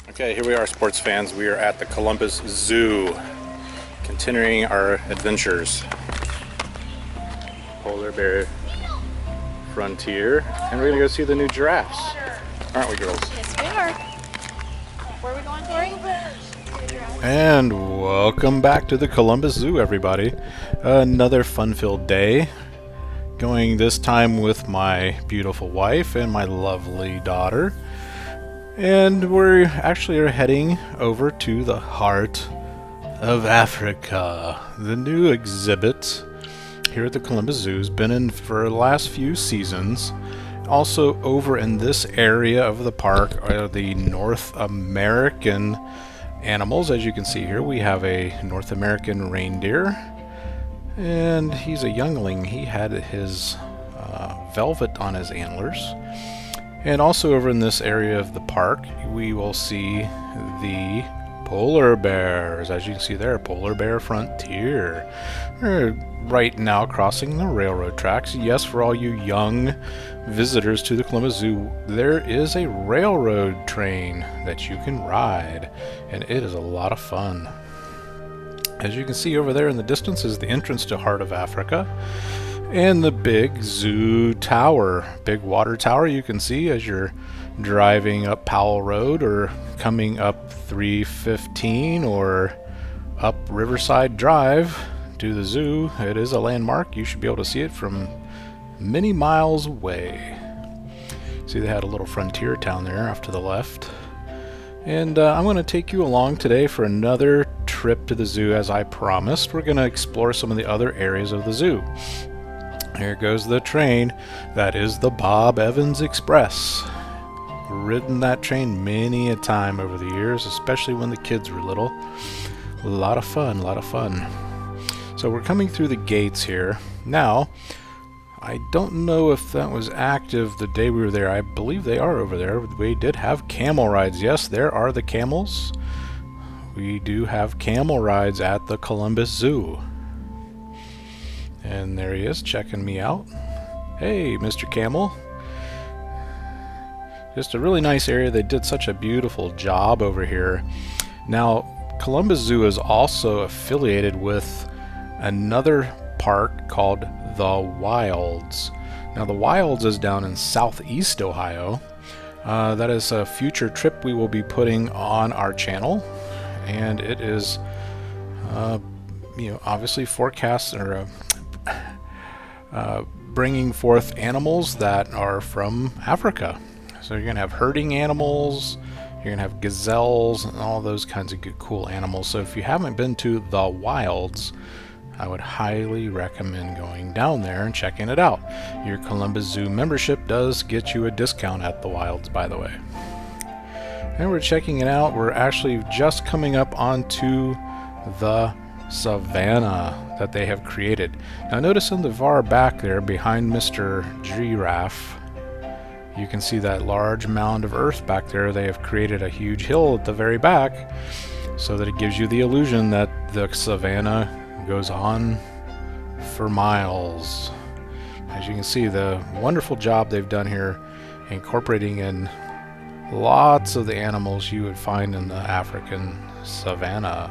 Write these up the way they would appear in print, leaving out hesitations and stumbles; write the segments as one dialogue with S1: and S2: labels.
S1: Okay, here we are, sports fans. We are at the Columbus Zoo, continuing our adventures. Polar bear frontier, and we're gonna go see the new giraffes, aren't we, girls?
S2: Yes, we are. Where are we going, Tori?
S1: And welcome back to the Columbus Zoo, everybody. Another fun-filled day. Going this time with my beautiful wife and my lovely daughter. And we're actually heading over to the heart of Africa. The new exhibit here at the Columbus Zoo has been in for the last few seasons. Also over in this area of the park are the North American animals. As you can see here, we have a North American reindeer. And he's a youngling. He had his velvet on his antlers. And also over in this area of the park, we will see the polar bears. As you can see there, polar bear frontier. We're right now crossing the railroad tracks. Yes, for all you young visitors to the Columbus Zoo, there is a railroad train that you can ride, and it is a lot of fun. As you can see over there in the distance is the entrance to Heart of Africa. And the big zoo tower, big water tower you can see as you're driving up Powell Road or coming up 315 or up Riverside Drive to the zoo. It is a landmark. You should be able to see it from many miles away. See, they had a little frontier town there off to the left. And I'm going to take you along today for another trip to the zoo. As I promised, we're going to explore some of the other areas of the zoo. Here goes the train. That is the Bob Evans Express. Ridden that train many a time over the years, especially when the kids were little. A lot of fun, a lot of fun. So we're coming through the gates here. Now, I don't know if that was active the day we were there. I believe they are over there. We did have camel rides. Yes, there are the camels. We do have camel rides at the Columbus Zoo. And there he is, checking me out. Hey, Mr. Camel. Just a really nice area. They did such a beautiful job over here. Now, Columbus Zoo is also affiliated with another park called the Wilds. Now, the Wilds is down in southeast Ohio. That is a future trip we will be putting on our channel. And it is, obviously forecasts or bringing forth animals that are from Africa. So you're going to have herding animals, you're going to have gazelles, and all those kinds of good, cool animals. So if you haven't been to the Wilds, I would highly recommend going down there and checking it out. Your Columbus Zoo membership does get you a discount at the Wilds, by the way. And we're checking it out. We're actually just coming up onto the Savannah that they have created. Now notice in the far back there behind Mr. Giraffe, you can see that large mound of earth back there. They have created a huge hill at the very back so that it gives you the illusion that the Savannah goes on for miles. As you can see, the wonderful job they've done here incorporating in lots of the animals you would find in the African savanna.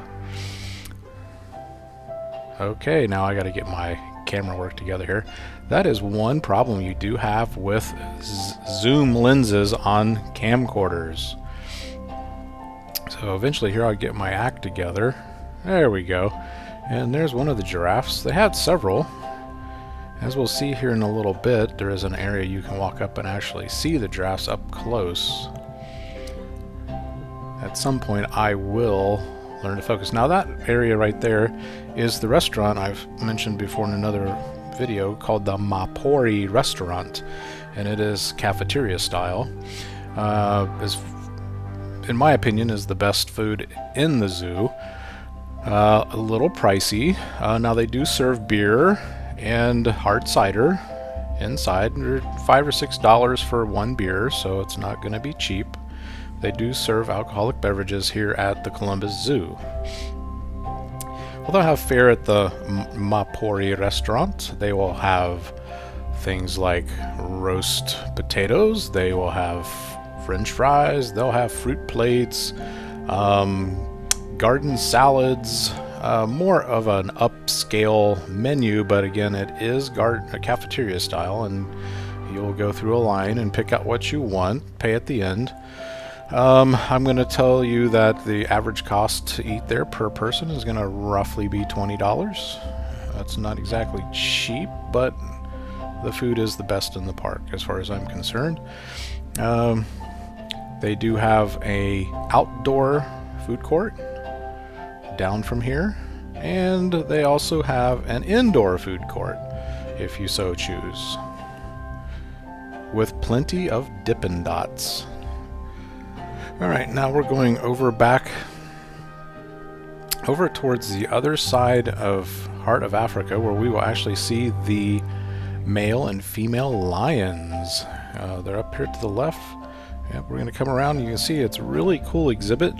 S1: Okay, now I got to get my camera work together here. That is one problem you do have with zoom lenses on camcorders. So eventually here I'll get my act together. There we go. And there's one of the giraffes. They had several. As we'll see here in a little bit, there is an area you can walk up and actually see the giraffes up close. At some point I will learn to focus. Now that area right there is the restaurant I've mentioned before in another video called the Mapori restaurant, and it is cafeteria style. In my opinion, is the best food in the zoo. A little pricey. Now they do serve beer and hard cider inside. They're $5 or $6 for one beer, so it's not going to be cheap. They do serve alcoholic beverages here at the Columbus Zoo. Well, they'll have fare at the Mapori restaurant. They will have things like roast potatoes. They will have French fries, they'll have fruit plates, garden salads, more of an upscale menu, but again, it is a cafeteria style, and you'll go through a line and pick out what you want, pay at the end. I'm going to tell you that the average cost to eat there per person is going to roughly be $20. That's not exactly cheap, but the food is the best in the park as far as I'm concerned. They do have a outdoor food court down from here, and they also have an indoor food court if you so choose, with plenty of Dippin' Dots. Alright, now we're going over towards the other side of Heart of Africa, where we will actually see the male and female lions. They're up here to the left. Yep, we're going to come around. You can see it's a really cool exhibit.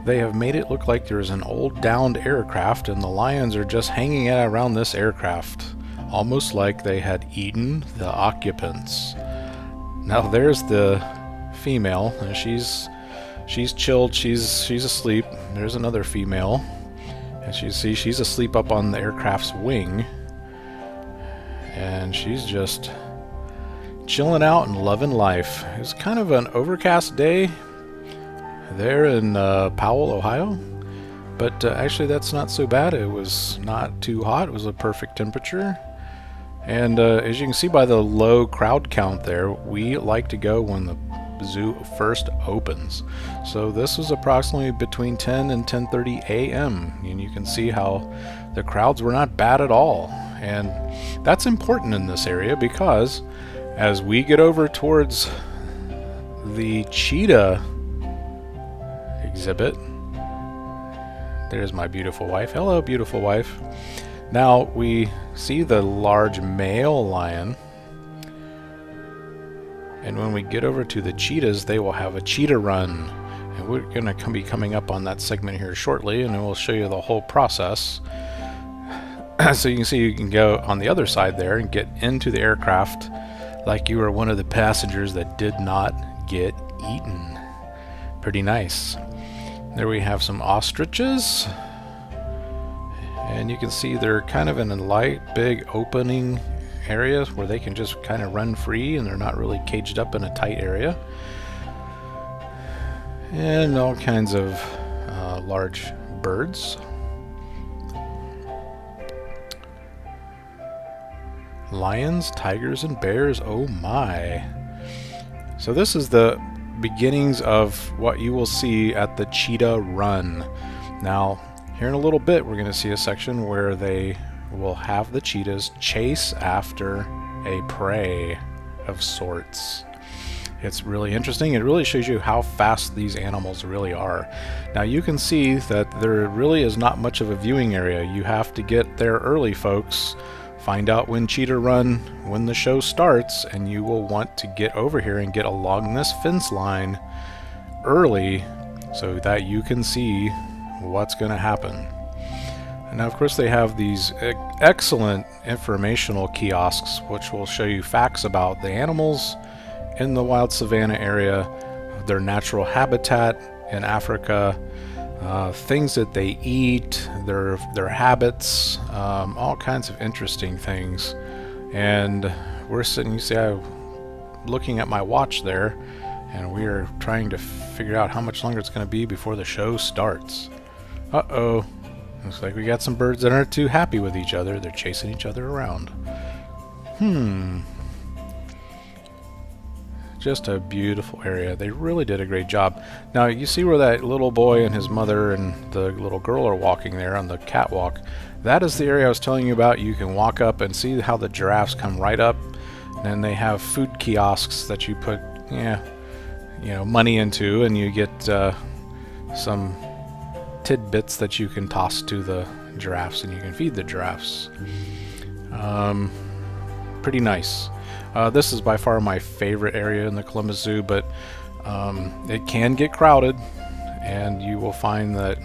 S1: They have made it look like there's an old downed aircraft, and the lions are just hanging out around this aircraft, almost like they had eaten the occupants. Now there's the female, and she's chilled, she's asleep. There's another female, and you see she's asleep up on the aircraft's wing, and she's just chilling out and loving life. It's kind of an overcast day there in Powell, Ohio, but actually that's not so bad. It was not too hot. It was a perfect temperature. And as you can see by the low crowd count there, we like to go when the zoo first opens. So this was approximately between 10 and 10:30 a.m. and you can see how the crowds were not bad at all. And that's important in this area, because as we get over towards the cheetah exhibit, there's my beautiful wife. Hello, beautiful wife. Now we see the large male lion, and when we get over to the cheetahs, they will have a cheetah run, and we're going to be coming up on that segment here shortly, and we'll show you the whole process. So you can see you can go on the other side there and get into the aircraft like you were one of the passengers that did not get eaten. Pretty nice. There we have some ostriches, and you can see they're kind of in a light, big opening areas where they can just kind of run free, and they're not really caged up in a tight area. And all kinds of large birds. Lions, tigers, and bears. Oh my. So this is the beginnings of what you will see at the Cheetah Run. Now, here in a little bit, we're going to see a section where they will have the cheetahs chase after a prey of sorts. It's really interesting. It really shows you how fast these animals really are. Now you can see that there really is not much of a viewing area. You have to get there early, folks. Find out when Cheetah Run, when the show starts, and you will want to get over here and get along this fence line early so that you can see what's going to happen. And now, of course, they have these excellent informational kiosks which will show you facts about the animals in the wild savanna area, their natural habitat in Africa, things that they eat, their habits, all kinds of interesting things. And we're sitting, you see, I'm looking at my watch there, and we are trying to figure out how much longer it's going to be before the show starts. Uh-oh. Looks like we got some birds that aren't too happy with each other. They're chasing each other around. Just a beautiful area. They really did a great job. Now you see where that little boy and his mother and the little girl are walking there on the catwalk. That is the area I was telling you about. You can walk up and see how the giraffes come right up, and then they have food kiosks that you put money into, and you get some tidbits that you can toss to the giraffes, and you can feed the giraffes. Pretty nice. This is by far my favorite area in the Columbus Zoo, but it can get crowded, and you will find that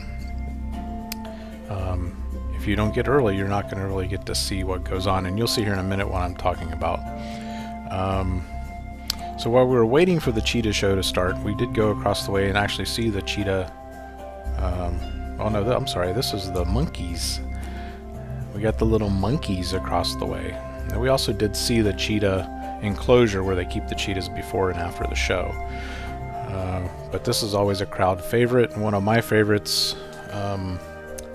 S1: if you don't get early, you're not going to really get to see what goes on, and you'll see here in a minute what I'm talking about. So while we were waiting for the cheetah show to start, we did go across the way and actually see the cheetah. Oh no, I'm sorry, this is the monkeys. We got the little monkeys across the way. And we also did see the cheetah enclosure where they keep the cheetahs before and after the show. But this is always a crowd favorite, and one of my favorites.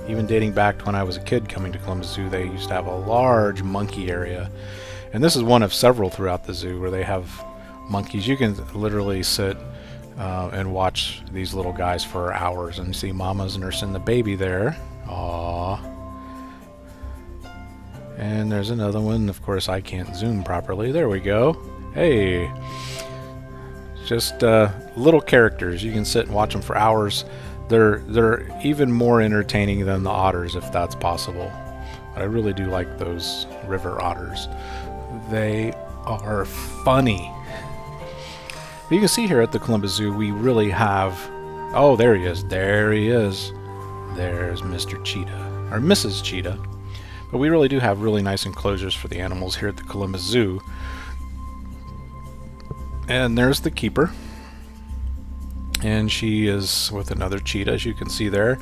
S1: Even dating back to when I was a kid coming to Columbus Zoo, they used to have a large monkey area. And this is one of several throughout the zoo where they have monkeys. You can literally sit and watch these little guys for hours and see mamas nursing the baby there. Aww. And there's another one. Of course, I can't zoom properly. There we go. Hey. Just little characters. You can sit and watch them for hours. They're even more entertaining than the otters, if that's possible. But I really do like those river otters. They are funny. You can see here at the Columbus Zoo, we really have... Oh, there he is. There he is. There's Mr. Cheetah. Or Mrs. Cheetah. But we really do have really nice enclosures for the animals here at the Columbus Zoo. And there's the keeper. And she is with another cheetah, as you can see there.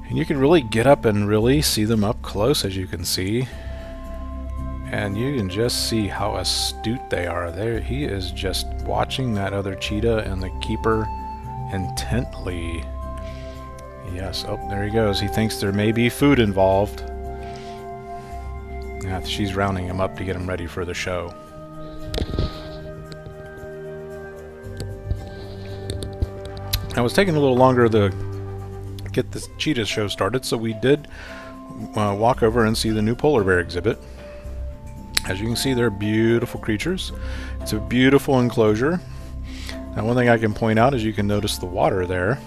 S1: And you can really get up and really see them up close, as you can see. And you can just see how astute they are. There, he is just watching that other cheetah and the keeper intently. Yes, oh, there he goes. He thinks there may be food involved. Yeah, she's rounding him up to get him ready for the show. Now, it was taking a little longer to get this cheetah show started, so we did walk over and see the new polar bear exhibit. As you can see, they're beautiful creatures. It's a beautiful enclosure. Now, one thing I can point out is you can notice the water there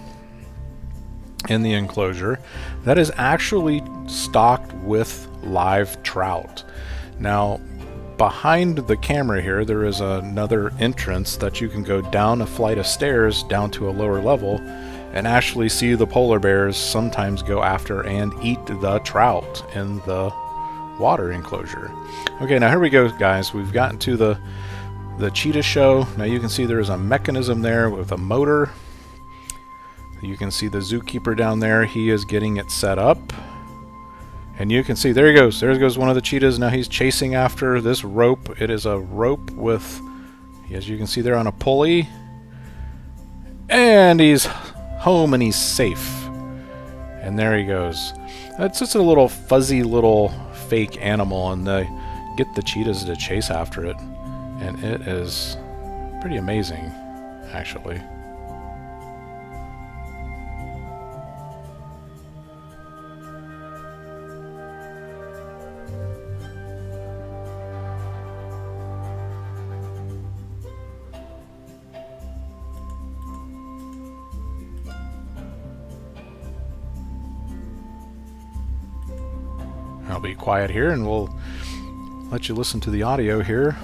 S1: in the enclosure. That is actually stocked with live trout. Now, behind the camera here, there is another entrance that you can go down a flight of stairs down to a lower level and actually see the polar bears sometimes go after and eat the trout in the water enclosure. Okay, now here we go, guys. We've gotten to the cheetah show. Now you can see there's a mechanism there with a motor. You can see the zookeeper down there. He is getting it set up. And you can see, there he goes. There goes one of the cheetahs. Now he's chasing after this rope. It is a rope with, as you can see there, on a pulley. And he's home and he's safe. And there he goes. That's just a little fuzzy little fake animal, and they get the cheetahs to chase after it. And it is pretty amazing, actually. I'll be quiet here and we'll let you listen to the audio here.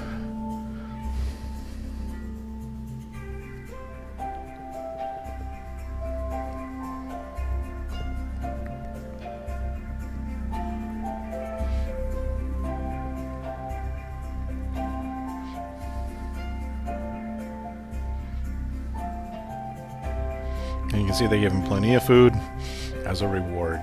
S1: And you can see they give him plenty of food as a reward.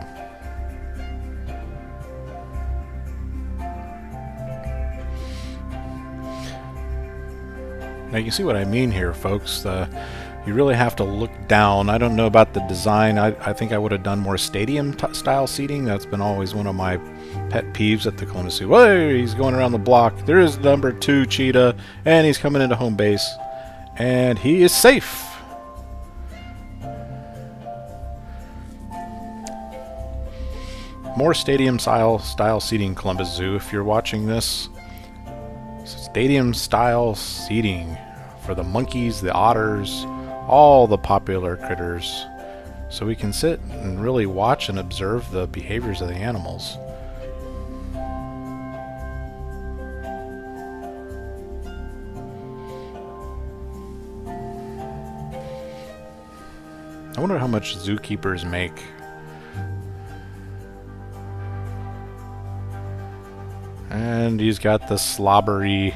S1: Now you can see what I mean here, folks. You really have to look down. I don't know about the design. I think I would have done more stadium-style seating. That's been always one of my pet peeves at the Columbus Zoo. Hey, he's going around the block. There is number 2 cheetah, and he's coming into home base. And he is safe. More stadium-style seating, Columbus Zoo, if you're watching this. Stadium-style seating for the monkeys, the otters, all the popular critters, so we can sit and really watch and observe the behaviors of the animals. I wonder how much zookeepers make. And he's got the slobbery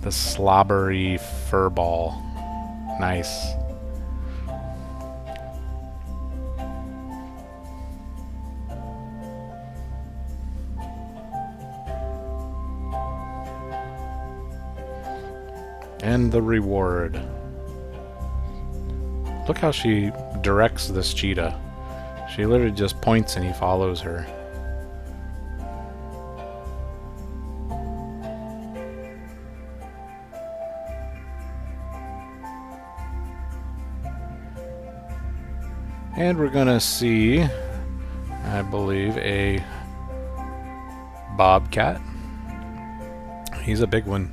S1: The slobbery fur ball. Nice. And the reward. Look how she directs this cheetah. She literally just points and he follows her. And we're gonna see, I believe, a bobcat. He's a big one.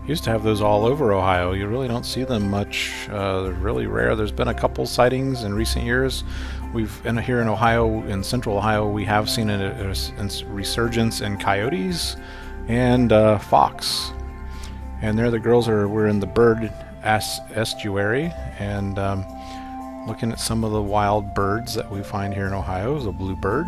S1: Used to have those all over Ohio. You really don't see them much. They're really rare. There's been a couple sightings in recent years. Here in Ohio, in central Ohio, we have seen a resurgence in coyotes and fox. And there the girls we're in the bird estuary and looking at some of the wild birds that we find here in Ohio. Is a bluebird.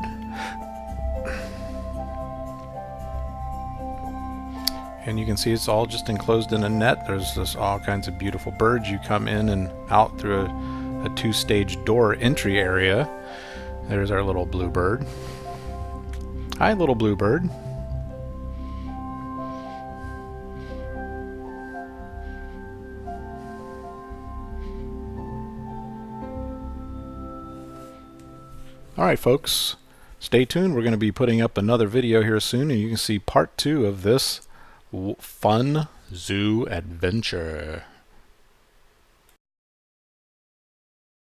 S1: And you can see it's all just enclosed in a net. There's just all kinds of beautiful birds. You come in and out through a two-stage door entry area. There's our little bluebird. Hi, little bluebird. Alright folks, stay tuned. We're going to be putting up another video here soon, and you can see part 2 of this fun zoo adventure.